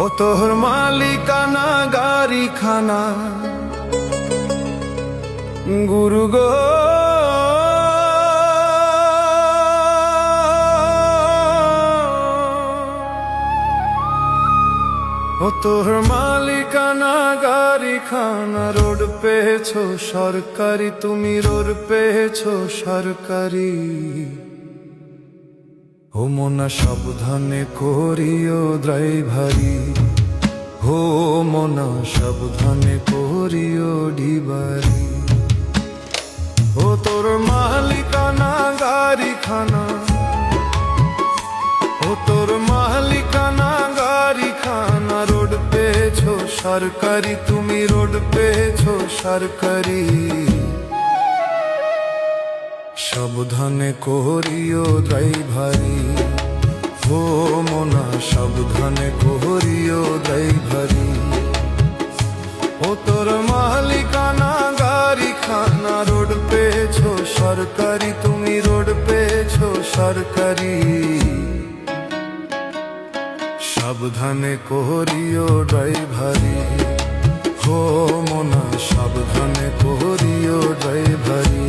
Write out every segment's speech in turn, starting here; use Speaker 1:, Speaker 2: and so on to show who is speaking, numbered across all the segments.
Speaker 1: ও তোর মালিকানা গাড়ি খানা গুরু গো, ও তোর মালিকানা গাড়ি খানা রোড পেয়েছো সরকারি, তুমি রোড পেয়েছো সরকারি। ও মনা সাবধানে করিও ড্রাইভারি, হো মনা সাবধানে করিও ডিবারি। ও তোর মালিকানা গাড়ি খানা, ও তোর মালিকানা গাড়ি খানা রোড পেয়েছো সরকারি, তুমি রোড পেয়েছো সরকারি। সাবধানে করিও ড্রাইভারি, ও মনা সাবধানে করিও ড্রাইভারি। ও তোর মালিকানা গাড়ি খানা রোড পেয়েছো সরকারি, তুমি রোড পেয়েছো সরকারি। সাবধানে করিও ড্রাইভারি, ও মনা সাবধানে করিও ড্রাইভারি।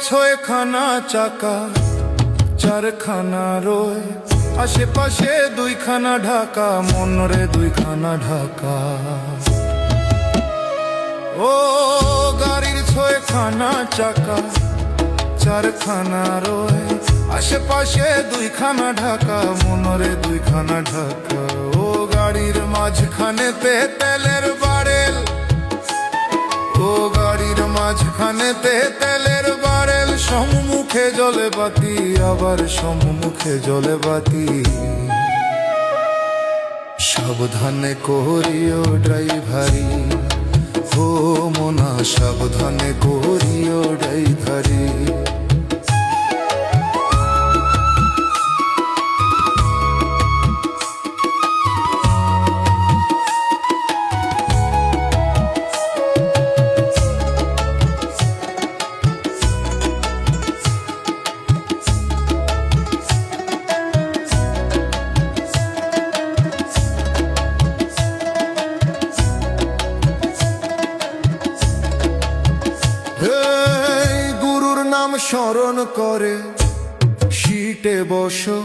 Speaker 1: ছয়খানা চাকা চারখানা রয়, আশেপাশে দুইখানা ঢাকা, মনরে দুইখানা ঢাকা। ও গাড়ির ছয়খানা চাকা চারখানা রয়, আশেপাশে দুইখানা ঢাকা, মনরে দুইখানা ঢাকা। ও গাড়ির মাঝখানেতে তেলের বারেল, ও গাড়ির মাঝখানেতে তেলের বারেল, সম্মুখে জলে বাতি, আবার সম্মুখে জলে বাতি। সাবধানে করিও ড্রাইভারি, ও মনা সাবধানে করিও ড্রাইভারি। গুরুর নাম স্মরণ করে সিটে বসো,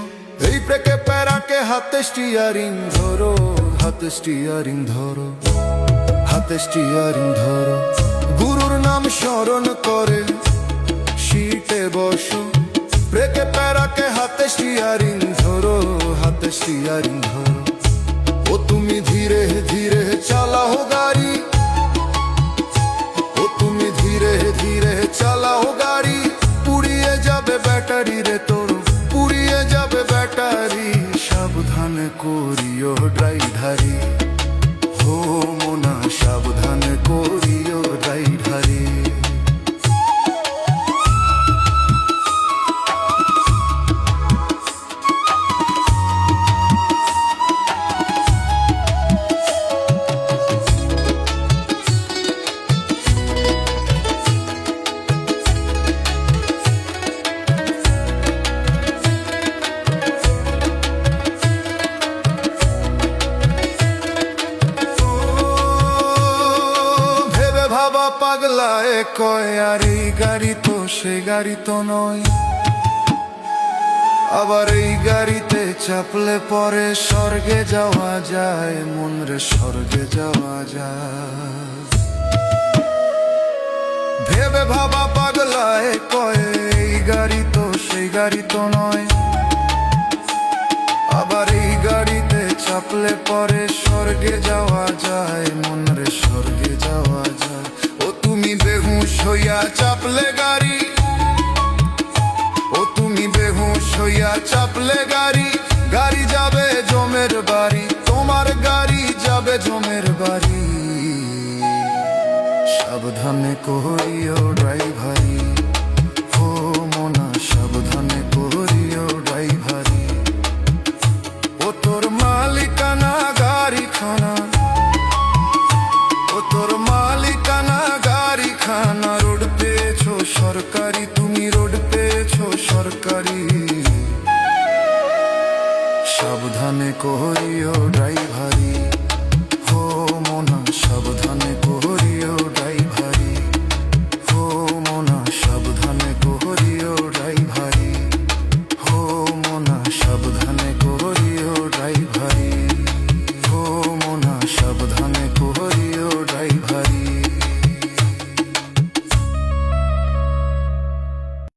Speaker 1: এই ব্রেকে প্যারাকে হাতে স্টিয়ারিং ধরো, হাতে স্টিয়ারিং ধরো, হাতে স্টিয়ারিং ধরো। গুরুর নাম স্মরণ করে সিটে বসো, ব্রেকে প্যারাকে হাতে স্টিয়ারিং ধরো, হাতে স্টিয়ারিং ধরো। ও তুমি ধীরে ধীরে চালাও গাড়ি, ও তুমি ধীরে ধীরে চালাও গাড়ি, পুড়িয়ে যাবে ব্যাটারি রে তোর, পুড়িয়ে যাবে ব্যাটারি। সাবধানে করিও ড্রাইভারি, ও মনা সাবধানে করিও ড্রাইভারি। পাগলায় কয় আর এই গাড়ি তো সে গাড়ি তো নয়, আবার এই গাড়িতে চাপলে পরে স্বর্গে যাওয়া যায়, মন রে স্বর্গে যাওয়া যায়। ভেবে ভাবা পাগলায় কয় এই গাড়ি তো সেই গাড়ি তো নয়, আবার এই গাড়িতে চাপলে পরে স্বর্গে যাওয়া যায়, মন রে স্বর্গে যাওয়া যায়। ও তুমি বেহুশ হইয়া চাপলে গাড়ি, ও তুমি বেহুশ হইয়া চাপলে গাড়ি, গাড়ি যাবে জমের বাড়ি, তোমার গাড়ি সাবধানে করিও ড্রাইভারি, ও মোনা সাবধানে করিও ড্রাইভারি। ও তোর মালিকানা গাড়িখানা, ও তোর মালিকানা গাড়িখানা, রোড পেয়েছো সরকারি, তুমি রোড পেয়েছো সরকারি। সাবধানে করিও ড্রাইভারি।